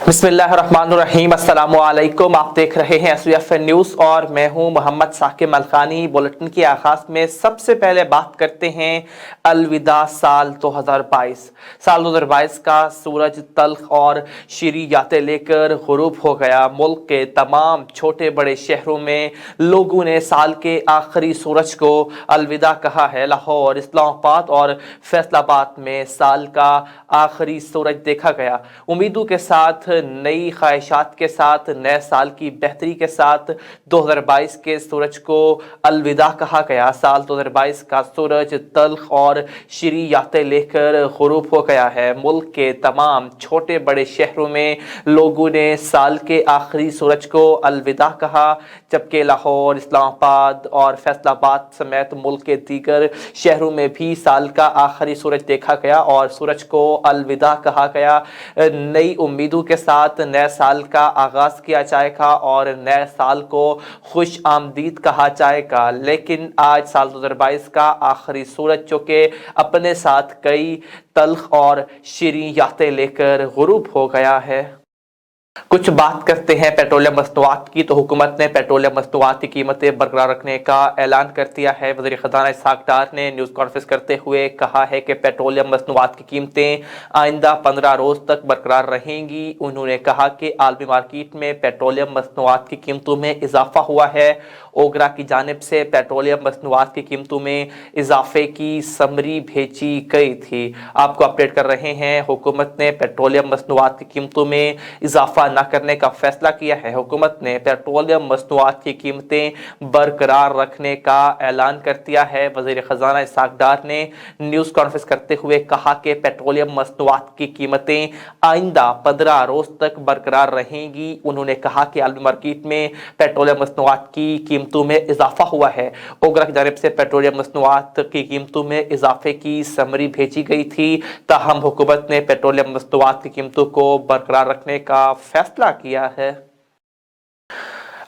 बिस्मिल्लाहिर्रहमानिर्रहीम। अस्सलामुअलैकुम। आप देख रहे हैं SVFN न्यूज़ और मैं हूं मोहम्मद साकिब मलकानी। बुलेटिन के आगाज में सबसे पहले बात करते हैं अलविदा साल 2022। साल 2022 का सूरज तल्ख और शीरी यातें लेकर गुरूब हो गया। मुल्क के तमाम छोटे बड़े शहरों में लोगों ने साल के आखिरी सूरज को अलविदा कहा है। लाहौर, इस्लामाबाद और फैसलाबाद में साल का आखिरी सूरज देखा गया। उम्मीदों के साथ, नई ख्वाहिशात के साथ, नए साल की बेहतरी के साथ 2022 के सूरज को अलविदा कहा गया। साल 2022 का सूरज तल्ख और शीरी यातें लेकर गुरूब हो गया है। मुल्क के तमाम छोटे बड़े शहरों में लोगों ने साल के आखिरी सूरज को अलविदा कहा, जबकि लाहौर, इस्लामाबाद और फैसलाबाद समेत मुल्क के दीगर शहरों में भी साल का आखिरी सूरज देखा गया और सूरज को अलविदा कहा गया। नई उम्मीदों के साथ नए साल का आगाज किया जाएगा और नए साल को खुश आमदीद कहा जाएगा। लेकिन आज साल 2022 का आखिरी सूरज जो कि अपने साथ कई तल्ख और शीरीं यातें लेकर गुरूब हो गया है। कुछ बात करते हैं पेट्रोलियम मसनूआत की। तो हुकूमत ने पेट्रोलियम मसनूआत की कीमतें बरकरार रखने का ऐलान कर दिया है। वज़ीर ख़ज़ाना इसहाक़ डार ने न्यूज़ कॉन्फ्रेंस करते हुए कहा है कि पेट्रोलियम मसनूआत की कीमतें आइंदा 15 रोज़ तक बरकरार रहेंगी। उन्होंने कहा कि आलमी मार्केट में पेट्रोलियम मसनूआत की कीमतों में इजाफा हुआ है। ओगरा की जानिब से पेट्रोलियम मसनूआत की कीमतों में इजाफे की समरी भेजी गई थी। आपको अपडेट कर रहे हैं, हुकूमत ने पेट्रोलियम मसनूआत की कीमतों में इजाफा न करने का फैसला किया है। हुकूमत ने पेट्रोलियम मसनूआत की कीमतें बरकरार रखने का ऐलान कर दिया है। वज़ीर ख़ज़ाना इसहाक़ डार ने न्यूज़ कॉन्फ्रेंस करते हुए कहा कि पेट्रोलियम मसनूआत की कीमतें आइंदा 15 रोज़ तक बरकरार रहेंगी। उन्होंने कहा कि आलमी मार्केट में पेट्रोलियम मसनूआत की कीमतों में इजाफा हुआ है। ओगरा की जानिब से पेट्रोलियम मसनूआत की कीमतों में इजाफे की समरी भेजी गई थी, ताहम हुकूमत ने पेट्रोलियम मसनूआत की कीमतों को बरकरार रखने का फैसला किया है।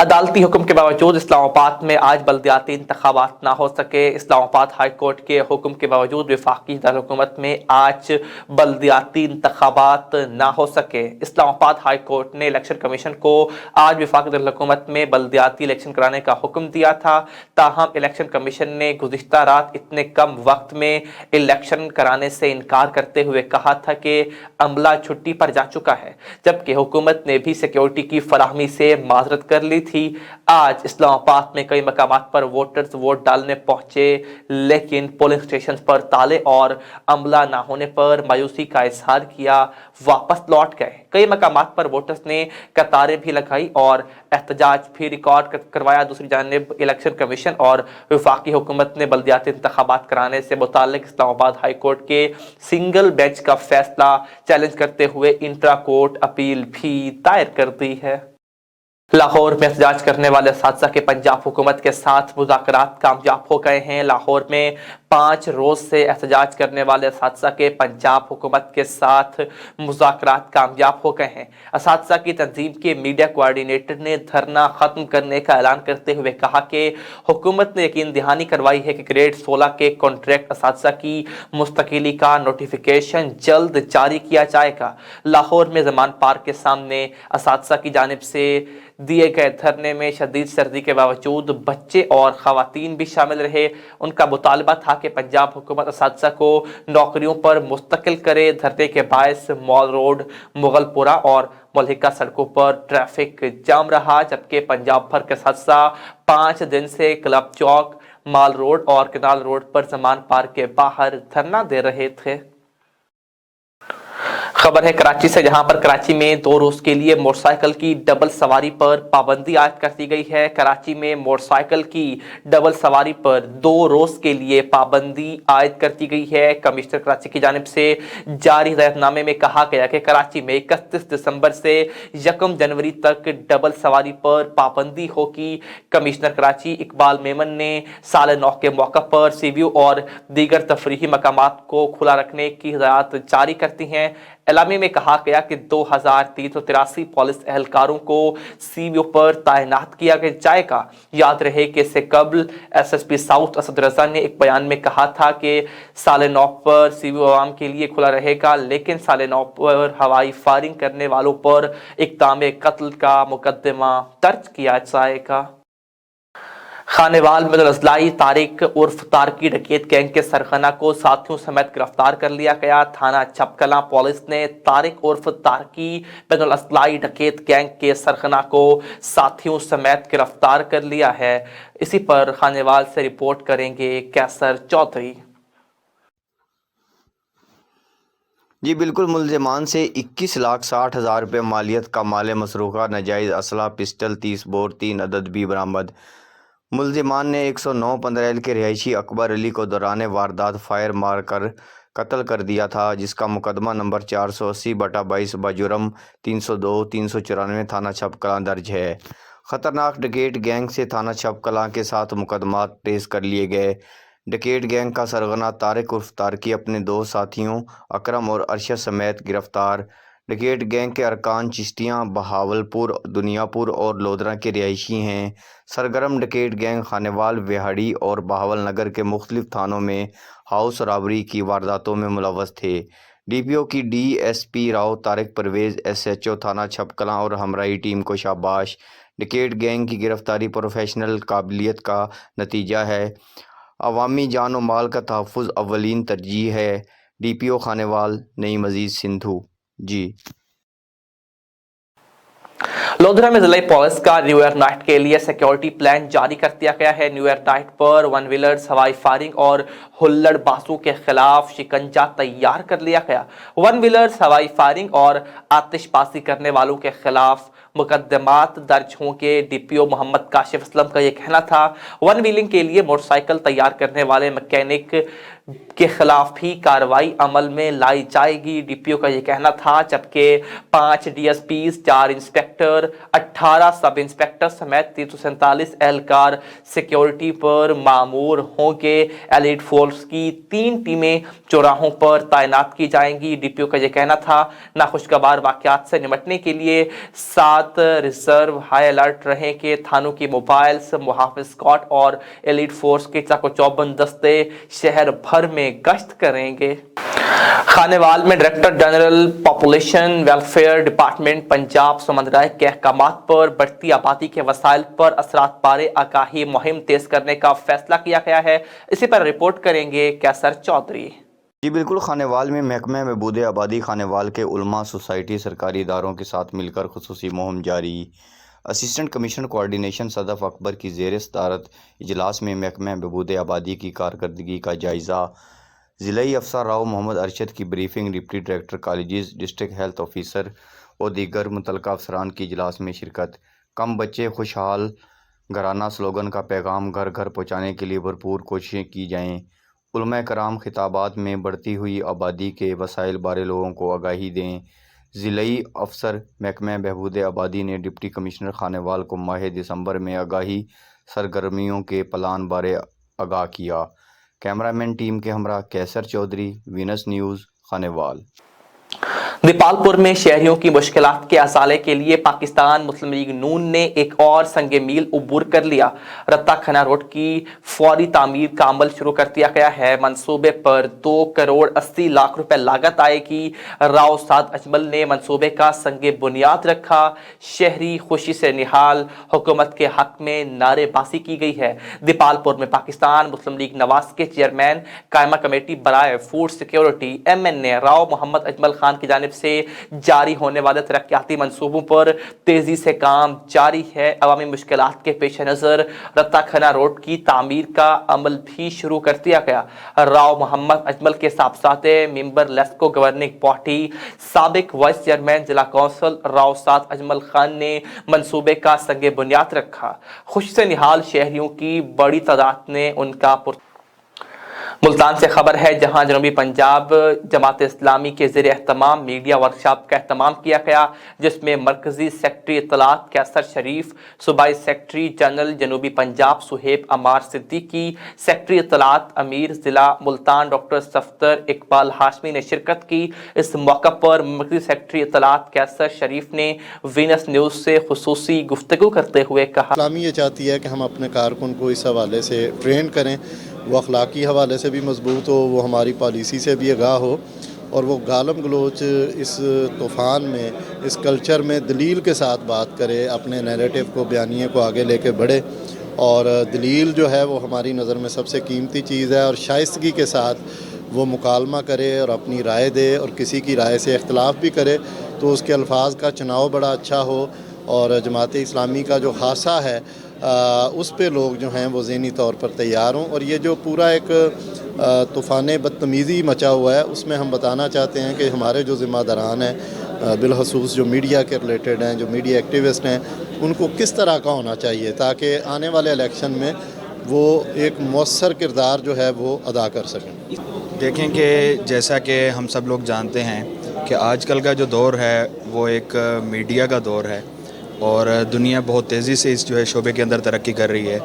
अदालती हुक्म के बावजूद इस्लामाबाद में आज बल्दियाती इंतखाबात ना हो सके। इस्लामाबाद हाई कोर्ट के हुक्म के बावजूद वफाकी दारुल-हुकूमत में आज बल्दियाती इंतखाबात ना हो सके। इस्लामाबाद हाई कोर्ट ने इलेक्शन कमीशन को आज वफाकी दारुल-हुकूमत में बल्दियाती इलेक्शन कराने का हुक्म दिया था, ताहम इलेक्शन कमीशन ने गुज़िश्ता रात इतने कम वक्त में इलेक्शन कराने से इनकार करते हुए कहा था कि अमला छुट्टी पर जा चुका है, जबकि हुकूमत ने भी सिक्योरिटी की फराहमी से माजरत कर ली थी। आज इस्लामाबाद में कई मकामात पर वोटर्स वोट डालने पहुंचे, लेकिन पोलिंग स्टेशन पर ताले और अमला ना होने पर मायूसी का इजहार किया, वापस लौट गए। कई मकामात पर वोटर्स ने कतारें भी लगाई और एहतजाज भी रिकॉर्ड करवाया। दूसरी जानिब इलेक्शन कमीशन और वफाकी हुकूमत ने बल्दियाती इंतखाबात कराने से मुताल्लिक इस्लामाबाद हाई कोर्ट के सिंगल बेंच का फैसला चैलेंज करते हुए इंट्रा कोर्ट अपील भी दायर कर दी है। लाहौर में एहतजाज करने वाले असातिज़ा के पंजाब हुकूमत के साथ मुज़ाकरात कामयाब हो गए हैं। लाहौर में 5 रोज़ से एहतजाज करने वाले असातिज़ा के पंजाब हुकूमत के साथ मुज़ाकरात कामयाब हो गए हैं। असातिज़ा की तंजीम के मीडिया कोऑर्डिनेटर ने धरना ख़त्म करने का ऐलान करते हुए कहा कि हुकूमत ने यकीन दहानी करवाई है कि ग्रेड 16 के कॉन्ट्रैक्ट असातिज़ा की मुस्तकिली का नोटिफिकेशन जल्द जारी किया जाएगा। लाहौर में ज़मान पार्क के सामने असातिज़ा की जानिब से दिए गए धरने में शदीद सर्दी के बावजूद बच्चे और ख़वातीन भी शामिल रहे। उनका मुतालबा था कि पंजाब हुकूमत असातिज़ा को नौकरियों पर मुस्तकिल करे। धरने के बायस मॉल रोड, मुगलपुरा और मुल्हिका सड़कों पर ट्रैफिक जाम रहा, जबकि पंजाब भर के असातिज़ा 5 दिन से क्लब चौक, माल रोड और कनाल रोड पर ज़मान पार्क के बाहर धरना दे रहे थे। खबर है कराची से, जहां पर कराची में 2 रोज के लिए मोटरसाइकिल की डबल सवारी पर पाबंदी आयद कर दी गई है। कराची में मोटरसाइकिल की डबल सवारी पर 2 रोज के लिए पाबंदी आयद कर दी गई है। कमिश्नर कराची की जानिब से जारी हिदायतनामे में कहा गया कि कराची में 31 दिसंबर से 1 जनवरी तक डबल सवारी पर पाबंदी होगी। कमिश्नर कराची इकबाल मेमन ने साल नौ के मौका पर सी व्यू और दीगर तफरीही मकामात को खुला रखने की हिदायत जारी करती हैं। اعلامیے میں کہا گیا کہ 2383 پولیس اہلکاروں کو سی وی او پر تعینات کیا جائے گا۔ یاد رہے کہ اس سے قبل S S P South Asad Raza نے ایک بیان میں کہا تھا کہ سال نو پر سی وی او عوام کے لیے کھلا رہے گا، لیکن سال نو پر ہوائی فائرنگ کرنے والوں پر اقدام قتل کا مقدمہ درج کیا جائے گا۔ خانوال میں اضلاعی طارق عرف تارکی ڈکیت گینگ کے سرغنہ کو ساتھیوں سمیت گرفتار کر لیا گیا۔ تھانہ چھپ کلاں پولیس نے طارق عرف تارکی بین الاضلاعی ڈکیت گینگ کے سرغنہ کو ساتھیوں سمیت گرفتار کر لیا ہے۔ اسی پر خانوال سے رپورٹ کریں گے کیسر چودھری۔ جی بالکل، ملزمان سے 21,60,000 روپے مالیت کا مال مسروقہ، ناجائز اسلحہ، پسٹل 30 بور 3 عدد بھی برآمد۔ ملزمان نے 109 پندریل کے رہائشی اکبر علی کو دوران واردات فائر مار کر قتل کر دیا تھا، جس کا مقدمہ نمبر 480/22 بجرم 302 394 تھانہ چھپ کلاں درج ہے۔ خطرناک ڈکیٹ گینگ سے تھانہ چھپ کلاں کے 7 مقدمات ٹریس کر لیے گئے۔ ڈکیٹ گینگ کا سرغنہ طارق عرف تارکی اپنے 2 ساتھیوں اکرم اور ارشد سمیت گرفتار۔ ڈکیٹ گینگ کے ارکان چشتیاں، بہاولپور، دنیا پور اور لودھرا کے رہائشی ہیں۔ سرگرم ڈکیٹ گینگ خانوال، وہاڑی اور بہاول نگر کے مختلف تھانوں میں ہاؤس رابری کی وارداتوں میں ملوث تھے۔ ڈی پی او کی D S P Rao Tariq Pervez, S H O تھانہ چھپ کلاں اور ہمراہی ٹیم کو شاباش۔ ڈکیٹ گینگ کی گرفتاری پروفیشنل قابلیت کا نتیجہ ہے۔ عوامی جان و مال کا تحفظ اولین ترجیح ہے۔ ڈی پی او خانوال، نئی مزید سندھو۔ جی لودھرا میں ضلعی پولیس کا نیو ایئر نائٹ کے لیے سیکیورٹی پلان جاری کر دیا گیا ہے۔ نیو ایئر نائٹ پر ون ویلرز، ہوائی فائرنگ اور ہلڑ بازوں کے خلاف شکنجہ تیار کر لیا گیا۔ ون ویلرز، ہوائی فائرنگ اور آتش بازی کرنے والوں کے خلاف مقدمات درج ہوں گے۔ ڈی پی او محمد کاشف اسلم کا یہ کہنا تھا۔ ون ویلنگ کے لیے موٹر سائیکل تیار کرنے والے مکینک کے خلاف بھی کارروائی عمل میں لائی جائے گی۔ ڈی پی او کا یہ کہنا تھا، جبکہ 5 D S Ps, 4 inspector, 18 sub inspector سمیت 347 اہلکار سیکیورٹی پر مامور ہوں گے۔ ایلیٹ فورس کی 3 ٹیمیں چوراہوں پر تعینات کی جائیں گی۔ ڈی پی او کا یہ کہنا تھا، ناخوشگوار واقعات سے نمٹنے کے لیے 7 ریزرو ہائی الرٹ رہیں گے۔ تھانوں کی موبائلز، محافظ اسکواڈ اور ایلیٹ فورس کے چاق و چوبند دستے شہر بھر میں گشت کریں گے۔ خانوال میں director general population welfare department Punjab سمندرائے کے احکامات پر بڑھتی آبادی کے وسائل پر اثرات بارے آگاہی مہم تیز کرنے کا فیصلہ کیا گیا ہے۔ اسی پر رپورٹ کریں گے کیسر چودھری۔ جی بالکل، خانوال میں محکمہ بہبود آبادی خانوال کے علماء سوسائٹی سرکاری اداروں کے ساتھ مل کر خصوصی مہم جاری۔ اسسٹنٹ کمشنر کوارڈینیشن صدف اکبر کی زیر صدارت اجلاس میں محکمہ بہبود آبادی کی کارکردگی کا جائزہ، ضلعی افسر راؤ محمد ارشد کی briefing, deputy director colleges, district health officer اور دیگر متعلقہ افسران کی اجلاس میں شرکت۔ کم بچے خوشحال گھرانہ سلوگن کا پیغام گھر گھر پہنچانے کے لیے بھرپور کوششیں کی جائیں۔ علماء کرام خطابات میں بڑھتی ہوئی آبادی کے وسائل بارے لوگوں کو آگاہی دیں۔ ضلعی افسر محکمہ بہبود آبادی نے ڈپٹی کمشنر خانوال کو ماہ دسمبر میں آگاہی سرگرمیوں کے پلان بارے آگاہ کیا۔ کیمرامین ٹیم کے ہمراہ کیسر چودھری، وینس نیوز، خانوال۔ دیپال پور میں شہریوں کی مشکلات کے ازالے کے لیے پاکستان مسلم لیگ نون نے ایک اور سنگ میل عبور کر لیا۔ رتا کھنہ روڈ کی فوری تعمیر کا عمل شروع کر دیا گیا ہے۔ منصوبے پر 2.80 کروڑ روپے لاگت آئے گی۔ راؤ سعد اجمل نے منصوبے کا سنگ بنیاد رکھا۔ شہری خوشی سے نہال، حکومت کے حق میں نعرے بازی کی گئی ہے۔ دیپال پور میں پاکستان مسلم لیگ نواز کے چیئرمین قائمہ کمیٹی برائے فوڈ سیکیورٹی MNA راؤ محمد اجمل خان کی جانب سے جاری ہونے والے ترقیاتی منصوبوں پر تیزی سے کام جاری ہے۔ عوامی مشکلات کے پیش نظر رتا کھنہ روڈ کی تعمیر کا عمل بھی شروع کر دیا گیا۔ راؤ محمد اجمل کے صاحبزادے ممبر لیسکو گورننگ باڈی سابق وائس چیئرمین ضلع کونسل راؤ سعد اجمل خان نے منصوبے کا سنگ بنیاد رکھا۔ خوشی سے نہال شہریوں کی بڑی تعداد نے ان کا मुल्तान से खबर है जहां जनूबी पंजाब जमात इस्लामी के ज़ेर एहतमाम मीडिया वर्कशॉप का एहतमाम किया गया, जिसमें मरकजी सेक्रेटरी इत्तलात कैसर शरीफ, सूबाई सेक्रेटरी जनरल जनूबी पंजाब सुहेब अमार सिद्दीकी, सेक्रेटरी इत्तलात अमीर ज़िला मुल्तान डॉक्टर सफ्तर इकबाल हाशमी ने शिरकत की। इस मौका पर मरकजी सेक्रेटरी इत्तलात कैसर शरीफ ने वीनस न्यूज़ से खुसूसी गुफ्तगू करते हुए कहा, इस्लामी ये चाहती है कि हम अपने कारकुन को इस हवाले से ट्रेन करें, वो अखलाकी हवाले से भी मजबूत हो, वो हमारी पॉलिसी से भी आगाह हो, और वो गालम गलोच इस तूफ़ान में, इस कल्चर में दलील के साथ बात करे, अपने नैरेटिव को, बयानिए को आगे लेके बढ़े। और दलील जो है वो हमारी नज़र में सबसे कीमती चीज़ है, और शाइस्तगी के साथ वो मुकालमा करे और अपनी राय दे, और किसी की राय से इख्तलाफ भी करे तो उसके अल्फाज का चुनाव बड़ा अच्छा हो। और जमात इस्लामी का जो खासा है उस पे लोग जो हैं वो ज़हनी तौर पर तैयार हों। और ये जो पूरा एक तूफ़ान बदतमीज़ी मचा हुआ है, उसमें हम बताना चाहते हैं कि हमारे जो ज़िम्मेदारान हैं, बिलखसूस जो मीडिया के रिलेटेड हैं, जो मीडिया एक्टिविस्ट हैं, उनको किस तरह का होना चाहिए ताकि आने वाले इलेक्शन में वो एक मौसर किरदार जो है वो अदा कर सकें। देखें कि जैसा कि हम सब लोग जानते हैं कि आजकल का जो दौर है वो एक मीडिया का दौर है, और दुनिया बहुत तेज़ी से इस जो है शोबे के अंदर तरक्की कर रही है,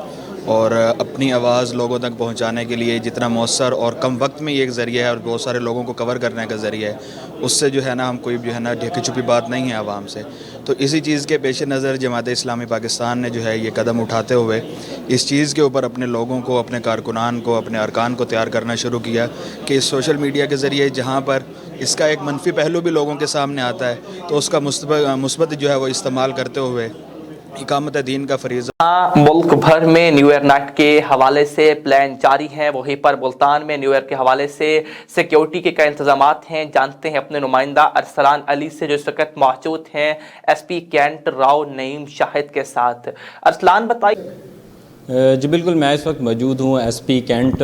और अपनी आवाज़ लोगों तक पहुंचाने के लिए जितना मौसर और कम वक्त में ये एक ज़रिया है और बहुत सारे लोगों को कवर करने का ज़रिया है, उससे जो है ना हम कोई जो है ना ढेकी छुपी बात नहीं है आवाम से। तो इसी चीज़ के पेश नज़र जमात इस्लामी पाकिस्तान ने जो है ये कदम उठाते हुए इस चीज़ के ऊपर अपने लोगों को, अपने कारकुनान को, अपने अरकान को तैयार करना शुरू किया कि इस सोशल मीडिया के ज़रिए जहाँ पर इसका एक मनफी पहलू भी लोगों के सामने आता है तो उसका मुस्बत जो है वो इस्तेमाल करते हुए इकामत दीन का फरीज़ा। मुल्क भर में न्यू ईयर नाइट के हवाले से प्लान जारी हैं, वहीं पर मुल्तान में न्यू ईयर के हवाले से सिक्योरिटी के क्या इंतजामात हैं, जानते हैं अपने नुमाइंदा अरसलान अली से जो इस वक्त मौजूद हैं SP कैंट राव नईम शाहिद के साथ। अरसलान बताइए। जी बिल्कुल, मैं इस वक्त मौजूद हूँ SP कैंट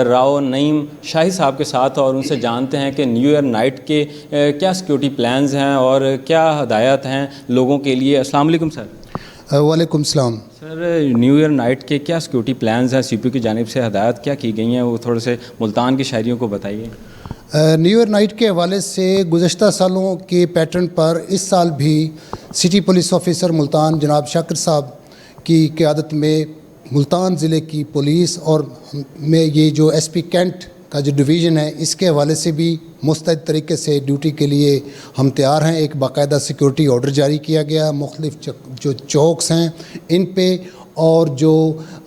राव नईम शाहिद साहब के साथ, और उनसे जानते हैं कि न्यू ईयर नाइट के क्या सिक्योरिटी प्लान्स हैं और क्या हदायत हैं लोगों के लिए। अस्सलाम वालेकुम सर। वालेकुम सलाम। सर, न्यू ईयर नाइट के क्या सिक्योरिटी प्लान्स हैं, CPO की जानिब से हदायत क्या की गई हैं, वो थोड़े से मुल्तान के शहरियों को बताइए। न्यू ईयर नाइट के हवाले से गुज़श्ता सालों के पैटर्न पर इस साल भी सिटी पुलिस ऑफिसर मुल्तान जनाब शाकिर साहब की क़यादत में मुल्तान ज़िले की पुलिस और में ये जो SP कैंट का जो डिवीज़न है, इसके हवाले से भी मुस्तैद तरीके से ड्यूटी के लिए हम तैयार हैं। एक बाकायदा सिक्योरिटी ऑर्डर जारी किया गया, मुख्तलिफ जो चौक्स हैं इन पे, और जो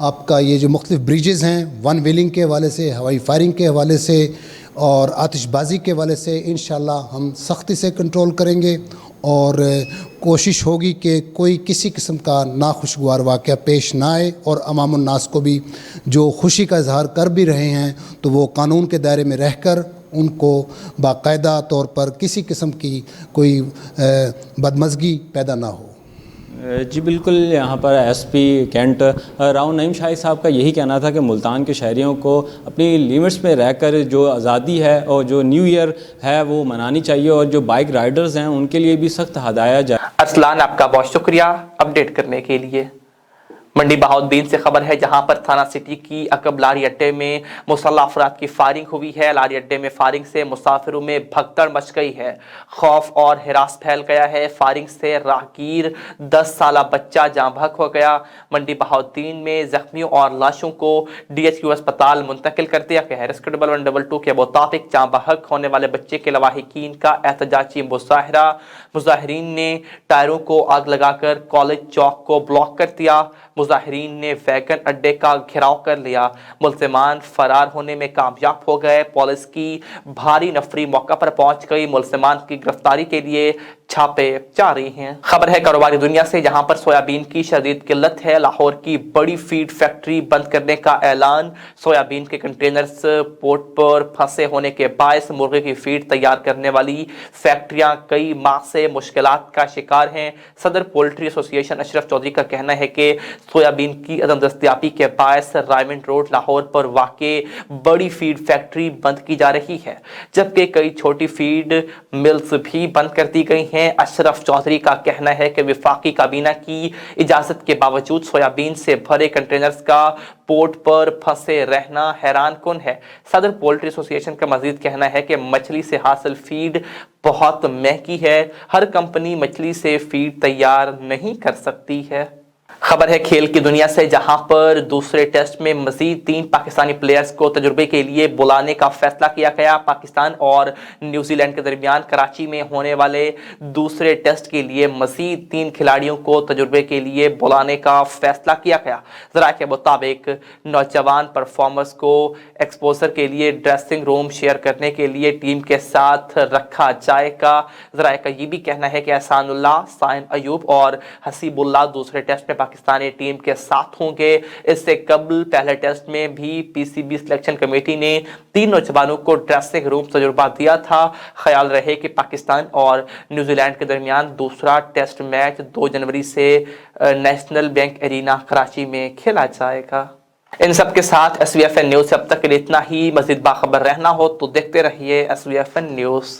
आपका ये जो मुख्तलिफ ब्रिजेज़ हैं, वन व्हीलिंग के हवाले से, हवाई फायरिंग के हवाले से और आतिशबाजी के हवाले से इंशाअल्लाह हम सख्ती से कंट्रोल करेंगे, और कोशिश होगी कि कोई किसी किस्म का नाखुशगवार वाक़या पेश ना आए, और अवामुन नास को भी जो खुशी का इजहार कर भी रहे हैं तो वो कानून के दायरे में रहकर उनको बाकायदा तौर पर किसी किस्म की कोई बदमज़गी पैदा ना हो। जी बिल्कुल, यहाँ पर SP कैंट राव नईम शाहिद साहब का यही कहना था कि मुल्तान के शहरियों को अपनी लिमिट्स में रहकर जो आज़ादी है और जो न्यू ईयर है वो मनानी चाहिए, और जो बाइक राइडर्स हैं उनके लिए भी सख्त हदायत जाए। अरसलान, आपका बहुत शुक्रिया अपडेट करने के लिए। मंडी बहाउद्दीन से खबर है जहां पर थाना सिटी की अकब लारी अड्डे में मुसल्लह अफराद की फायरिंग हुई है। लारी अड्डे में फायरिंग से मुसाफिरों में भगदड़ मच गई है, खौफ और हिरास फैल गया है। फायरिंग से राहगीर 10 साला बच्चा जाँ बहक हो गया। मंडी बहाउद्दीन में जख्मियों और लाशों को DHQ अस्पताल मुंतकिल कर दिया गया है। रेस्क्यू 112 के मुताबिक जाँ बहक होने वाले बच्चे के लवाहिकीन का एहतजाजी मुजाहरा, मुजाहिरीन ने टायरों को आग लगाकर कॉलेज चौक को ब्लॉक कर दिया। मुजाहिरीन ने वैगन अड्डे का घेराव कर लिया। मुलजिमान फरार होने में कामयाब हो गए। पुलिस की भारी नफरी मौका पर पहुंच गई। मुलजिमान की गिरफ्तारी के लिए छापे जारी हैं। खबर है कारोबारी दुनिया से जहां पर सोयाबीन की शदीद किल्लत है। लाहौर की बड़ी फीड फैक्ट्री बंद करने का ऐलान। सोयाबीन के कंटेनर्स पोर्ट पर फंसे होने के बायस मुर्गे की फीड तैयार करने वाली फैक्ट्रियां कई माह से मुश्किलात का शिकार हैं। सदर पोल्ट्री एसोसिएशन अशरफ चौधरी का कहना है कि सोयाबीन की अदम दस्तयाबी के बायस रायमंड रोड लाहौर पर वाक़े बड़ी फीड फैक्ट्री बंद की जा रही है, जबकि कई छोटी फीड मिल्स भी बंद कर दी गई हैं। हैं। अशरफ चौधरी का कहना है कि वफाकी काबीना की इजाजत के बावजूद सोयाबीन से भरे कंटेनर्स का पोर्ट पर फंसे रहना हैरान कुन है। सदर पोल्ट्री एसोसिएशन का मजीद कहना है कि मछली से हासिल फीड बहुत महंगी है, हर कंपनी मछली से फीड तैयार नहीं कर सकती है। खबर है खेल की दुनिया से, जहां पर दूसरे टेस्ट में मजीद 3 पाकिस्तानी प्लेयर्स को तजुर्बे के लिए बुलाने का फैसला किया गया। पाकिस्तान और न्यूजीलैंड के दरमियान कराची में होने वाले दूसरे टेस्ट के लिए मजीद 3 खिलाड़ियों को तजुर्बे के लिए बुलाने का फैसला किया गया। ज़राए के मुताबिक नौजवान परफॉर्मर्स को एक्सपोजर के लिए ड्रेसिंग रूम शेयर करने के लिए टीम के साथ रखा जाएगा। ज़राए का ये भी कहना है कि एहसानुल्लाह, साइम अयूब और हसीबुल्लाह दूसरे टेस्ट में पाकिस्तानी टीम के साथ होंगे। इससे कबल पहले टेस्ट में भी पीसीबी सिलेक्शन कमेटी ने 3 नौजवानों को ड्रेसिंग रूम तजुर्बा दिया था। ख्याल रहे कि पाकिस्तान और न्यूजीलैंड के दरमियान दूसरा टेस्ट मैच 2 जनवरी से नेशनल बैंक एरिना कराची में खेला जाएगा। इन सब के साथ SVFN न्यूज़ से अब तक के लिए इतना ही। मज़ीद बाखबर रहना हो तो देखते रहिए SVFN न्यूज़।